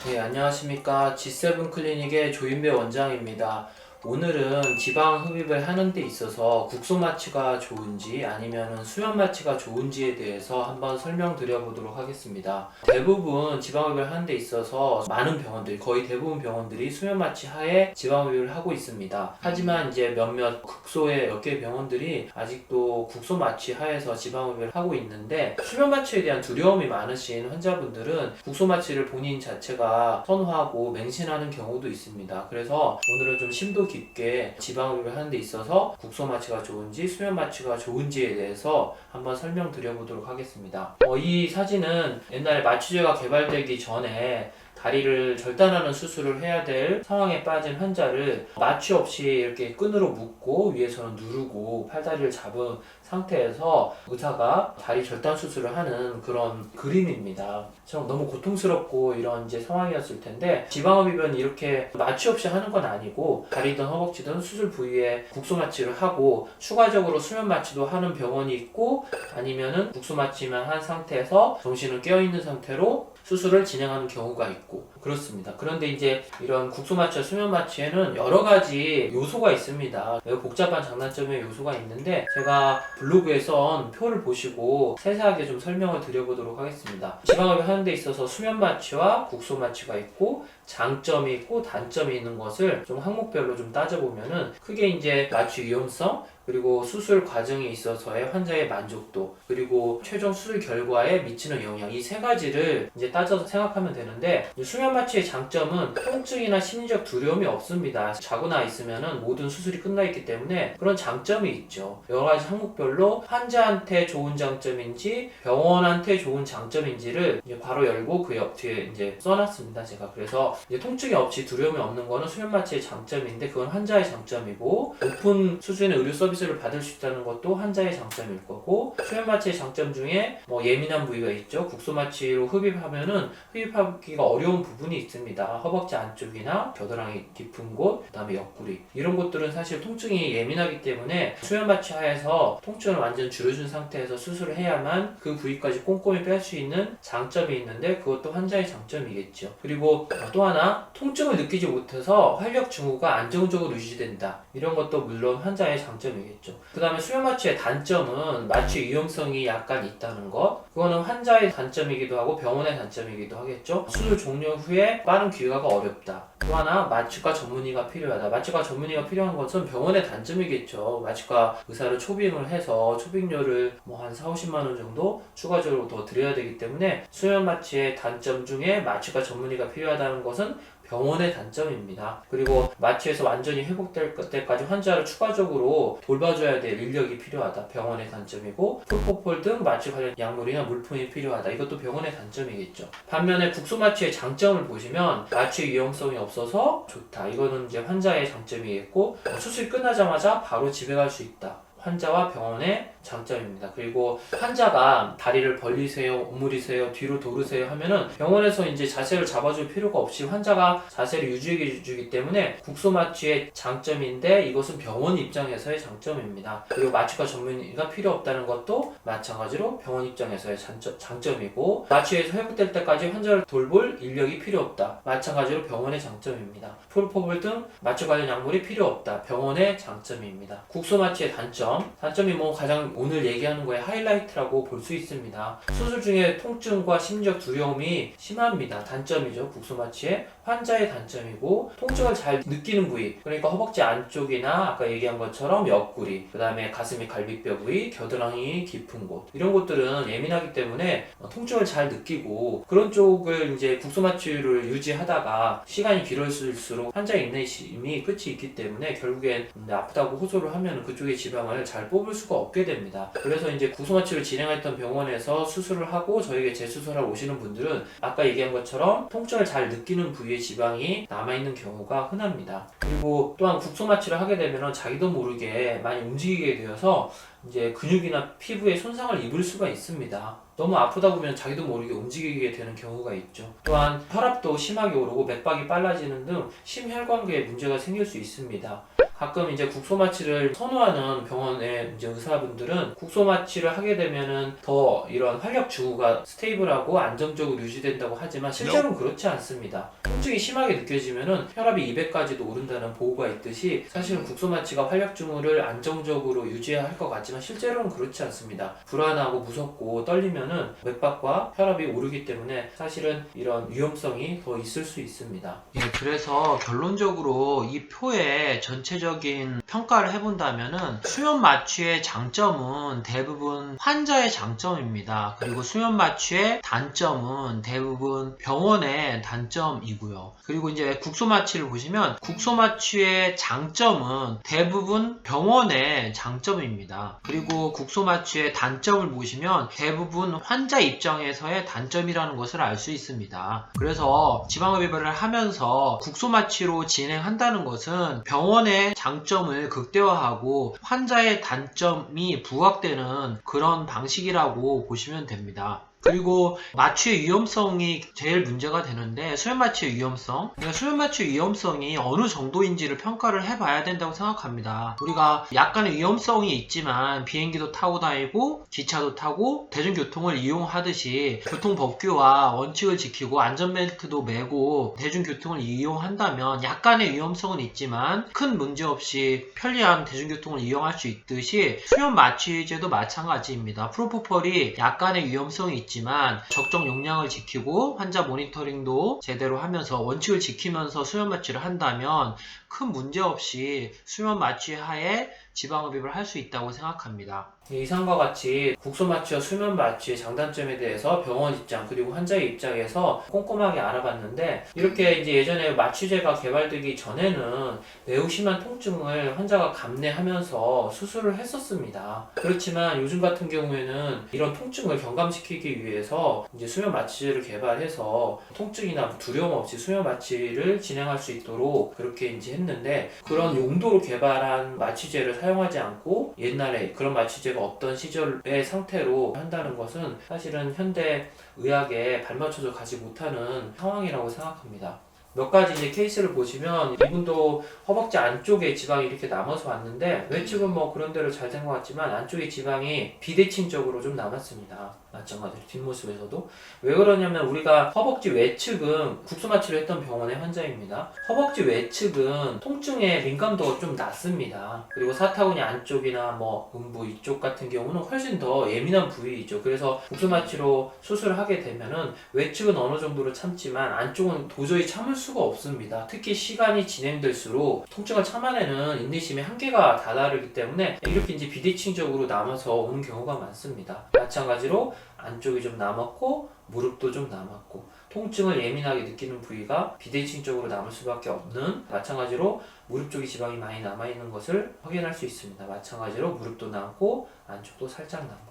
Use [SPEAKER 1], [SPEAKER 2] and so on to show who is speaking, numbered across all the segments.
[SPEAKER 1] 네, 안녕하십니까. G7 클리닉의 조인배 원장입니다. 오늘은 지방 흡입을 하는 데 있어서 국소 마취가 좋은지 아니면 수면 마취가 좋은지에 대해서 한번 설명드려 보도록 하겠습니다. 대부분 지방 흡입을 하는 데 있어서 많은 병원들, 거의 대부분 병원들이 수면 마취 하에 지방 흡입을 하고 있습니다. 하지만 이제 몇몇 국소의 몇 개 병원들이 아직도 국소 마취 하에서 지방 흡입을 하고 있는데, 수면 마취에 대한 두려움이 많으신 환자분들은 국소 마취를 본인 자체가 선호하고 맹신하는 경우도 있습니다. 그래서 오늘은 좀 심도 깊게 지방 흡입을 하는 데 있어서 국소 마취가 좋은지 수면 마취가 좋은지에 대해서 한번 설명드려 보도록 하겠습니다. 이 사진은 옛날에 마취제가 개발되기 전에 다리를 절단하는 수술을 해야 될 상황에 빠진 환자를 마취 없이 이렇게 끈으로 묶고 위에서는 누르고 팔다리를 잡은 상태에서 의사가 다리 절단 수술을 하는 그런 그림입니다. 좀 너무 고통스럽고 이런 이제 상황이었을 텐데, 지방흡입은 이렇게 마취 없이 하는 건 아니고 다리든 허벅지든 수술 부위에 국소 마취를 하고 추가적으로 수면 마취도 하는 병원이 있고, 아니면은 국소 마취만 한 상태에서 정신을 깨어있는 상태로 수술을 진행하는 경우가 있고 그렇습니다. 그런데 이제 이런 국소 마취와 수면 마취에는 여러 가지 요소가 있습니다. 매우 복잡한 장단점의 요소가 있는데, 제가 블로그에 썬 표를 보시고 세세하게 좀 설명을 드려보도록 하겠습니다. 지방흡입 하는 데 있어서 수면 마취와 국소 마취가 있고 장점이 있고 단점이 있는 것을 좀 항목별로 좀 따져보면은, 크게 이제 마취 위험성, 그리고 수술 과정에 있어서의 환자의 만족도, 그리고 최종 수술 결과에 미치는 영향, 이 세 가지를 이제 따져서 생각하면 되는데, 수면 마취의 장점은 통증이나 심리적 두려움이 없습니다. 자고 나 있으면은 모든 수술이 끝나 있기 때문에 그런 장점이 있죠. 여러 가지 항목별로 환자한테 좋은 장점인지 병원한테 좋은 장점인지를 이제 바로 열고 그 옆 뒤에 이제 써놨습니다. 제가 그래서 이제 통증이 없이 두려움이 없는 거는 수면 마취의 장점인데, 그건 환자의 장점이고, 높은 수준의 의료 서비스를 받을 수 있다는 것도 환자의 장점일 거고, 수면 마취의 장점 중에 예민한 부위가 있죠. 국소 마취로 흡입하면은 흡입하기가 어려운 부분이 있습니다. 허벅지 안쪽이나 겨드랑이 깊은 곳, 그 다음에 옆구리, 이런 곳들은 사실 통증이 예민하기 때문에 수면 마취 하에서 통증을 완전 줄여준 상태에서 수술을 해야만 그 부위까지 꼼꼼히 뺄 수 있는 장점이 있는데, 그것도 환자의 장점이겠죠. 그리고 또 하나, 통증을 느끼지 못해서 활력 징후가 안정적으로 유지된다, 이런 것도 물론 환자의 장점이겠죠. 그 다음에 수면 마취의 단점은 마취 위험성이 약간 있다는 것, 그거는 환자의 단점이기도 하고 병원의 단점이기도 하겠죠. 수술 종료 후에 빠른 귀가가 어렵다. 또 하나, 마취과 전문의가 필요하다. 마취과 전문의가 필요한 것은 병원의 단점이겠죠. 마취과 의사를 초빙을 해서 초빙료를 한 4, 50만 원 정도 추가적으로 더 드려야 되기 때문에, 수면 마취의 단점 중에 마취과 전문의가 필요하다는 것은 병원의 단점입니다. 그리고 마취에서 완전히 회복될 때까지 환자를 추가적으로 돌봐줘야 될 인력이 필요하다. 병원의 단점이고, 프로포폴 등 마취 관련 약물이나 물품이 필요하다. 이것도 병원의 단점이겠죠. 반면에 국소 마취의 장점을 보시면, 마취 위험성이 없어서 좋다. 이거는 이제 환자의 장점이겠고, 수술이 끝나자마자 바로 집에 갈 수 있다. 환자와 병원의 장점입니다. 그리고 환자가 다리를 벌리세요, 오므리세요, 뒤로 도르세요 하면은 병원에서 이제 자세를 잡아줄 필요가 없이 환자가 자세를 유지해 주기 때문에 국소 마취의 장점인데, 이것은 병원 입장에서의 장점입니다. 그리고 마취과 전문의가 필요 없다는 것도 마찬가지로 병원 입장에서의 장점이고, 마취에서 회복될 때까지 환자를 돌볼 인력이 필요 없다, 마찬가지로 병원의 장점입니다. 프로포폴 등 마취 관련 약물이 필요 없다, 병원의 장점입니다. 국소 마취의 단점이 가장 오늘 얘기하는 거에 하이라이트라고 볼 수 있습니다. 수술 중에 통증과 심리적 두려움이 심합니다. 단점이죠. 국소 마취의 환자의 단점이고, 통증을 잘 느끼는 부위, 그러니까 허벅지 안쪽이나 아까 얘기한 것처럼 옆구리, 그 다음에 가슴이 갈비뼈 부위, 겨드랑이 깊은 곳, 이런 곳들은 예민하기 때문에 통증을 잘 느끼고, 그런 쪽을 이제 국소 마취를 유지하다가 시간이 길어질수록 환자의 인내심이 끝이 있기 때문에 결국엔 아프다고 호소를 하면 그쪽의 지방을 잘 뽑을 수가 없게 됩니다. 그래서 이제 국소 마취를 진행했던 병원에서 수술을 하고 저에게 재수술하러 오시는 분들은 아까 얘기한 것처럼 통증을 잘 느끼는 부위에 지방이 남아있는 경우가 흔합니다. 그리고 또한 국소 마취를 하게 되면 자기도 모르게 많이 움직이게 되어서 이제 근육이나 피부에 손상을 입을 수가 있습니다. 너무 아프다 보면 자기도 모르게 움직이게 되는 경우가 있죠. 또한 혈압도 심하게 오르고 맥박이 빨라지는 등 심혈관계에 문제가 생길 수 있습니다. 가끔 이제 국소 마취를 선호하는 병원의 이제 의사분들은 국소 마취를 하게 되면은 더 이런 활력 징후가 스테이블하고 안정적으로 유지된다고 하지만 실제로는 그렇지 않습니다. 통증이 심하게 느껴지면은 혈압이 200까지도 오른다는 보고가 있듯이 사실은 국소 마취가 활력 징후를 안정적으로 유지해야 할 것 같지만 실제로는 그렇지 않습니다. 불안하고 무섭고 떨리면은 맥박과 혈압이 오르기 때문에 사실은 이런 위험성이 더 있을 수 있습니다. 예, 그래서 결론적으로 이 표의 전체적인 평가를 해본다면은 수면 마취의 장점은 대부분 환자의 장점입니다. 그리고 수면 마취의 단점은 대부분 병원의 단점이고요. 그리고 이제 국소 마취를 보시면 국소 마취의 장점은 대부분 병원의 장점입니다. 그리고 국소 마취의 단점을 보시면 대부분 환자 입장에서의 단점이라는 것을 알 수 있습니다. 그래서 지방흡입을 하면서 국소 마취로 진행한다는 것은 병원의 장점을 극대화하고 환자의 단점이 부각되는 그런 방식이라고 보시면 됩니다. 그리고 마취의 위험성이 제일 문제가 되는데 수면 마취의 위험성, 수면 마취 위험성이 어느 정도인지를 평가를 해봐야 된다고 생각합니다. 우리가 약간의 위험성이 있지만 비행기도 타고 다니고 기차도 타고 대중교통을 이용하듯이 교통법규와 원칙을 지키고 안전벨트도 매고 대중교통을 이용한다면 약간의 위험성은 있지만 큰 문제 없이 편리한 대중교통을 이용할 수 있듯이 수면 마취제도 마찬가지입니다. 프로포폴이 약간의 위험성이 있지만 적정 용량을 지키고 환자 모니터링도 제대로 하면서 원칙을 지키면서 수면 마취를 한다면 큰 문제 없이 수면 마취 하에 지방흡입을 할 수 있다고 생각합니다. 이상과 같이 국소 마취와 수면 마취의 장단점에 대해서 병원 입장 그리고 환자의 입장에서 꼼꼼하게 알아봤는데 이렇게 이제 예전에 마취제가 개발되기 전에는 매우 심한 통증을 환자가 감내하면서 수술을 했었습니다. 그렇지만 요즘 같은 경우에는 이런 통증을 경감시키기 위해서 이제 수면 마취제를 개발해서 통증이나 두려움 없이 수면 마취를 진행할 수 있도록 그렇게 이제 했는데 그런 용도로 개발한 마취제를 사용하지 않고 옛날에 그런 마취제가 어떤 시절의 상태로 한다는 것은 사실은 현대 의학에 발맞춰서 가지 못하는 상황이라고 생각합니다. 몇 가지 이제 케이스를 보시면 이분도 허벅지 안쪽에 지방이 이렇게 남아서 왔는데 외측은 뭐 그런 대로 잘 된 것 같지만 안쪽에 지방이 비대칭적으로 좀 남았습니다. 마찬가지로 뒷모습에서도 왜 그러냐면 우리가 허벅지 외측은 국소 마취를 했던 병원의 환자입니다. 허벅지 외측은 통증에 민감도가 좀 낮습니다. 그리고 사타구니 안쪽이나 뭐 음부 이쪽 같은 경우는 훨씬 더 예민한 부위이죠. 그래서 국소 마취로 수술을 하게 되면은 외측은 어느 정도로 참지만 안쪽은 도저히 참을 수가 없습니다. 특히 시간이 진행될수록 통증을 참아내는 인내심의 한계가 다다르기 때문에 이렇게 이제 비대칭적으로 남아서 오는 경우가 많습니다. 마찬가지로 안쪽이 좀 남았고 무릎도 좀 남았고 통증을 예민하게 느끼는 부위가 비대칭적으로 남을 수밖에 없는 마찬가지로 무릎 쪽에 지방이 많이 남아있는 것을 확인할 수 있습니다. 마찬가지로 무릎도 남고 안쪽도 살짝 남고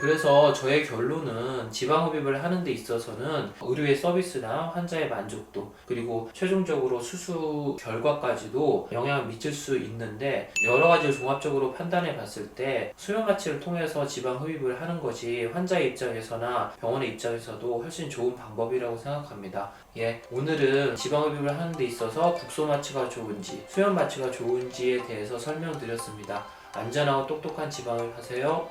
[SPEAKER 1] 그래서 저의 결론은 지방흡입을 하는 데 있어서는 의료의 서비스나 환자의 만족도 그리고 최종적으로 수술 결과까지도 영향을 미칠 수 있는데 여러 가지를 종합적으로 판단해 봤을 때 수면 마취를 통해서 지방흡입을 하는 것이 환자의 입장에서나 병원의 입장에서도 훨씬 좋은 방법이라고 생각합니다. 예, 오늘은 지방흡입을 하는 데 있어서 국소 마취가 좋은지 수면 마취가 좋은지에 대해서 설명드렸습니다. 안전하고 똑똑한 지방흡입 하세요.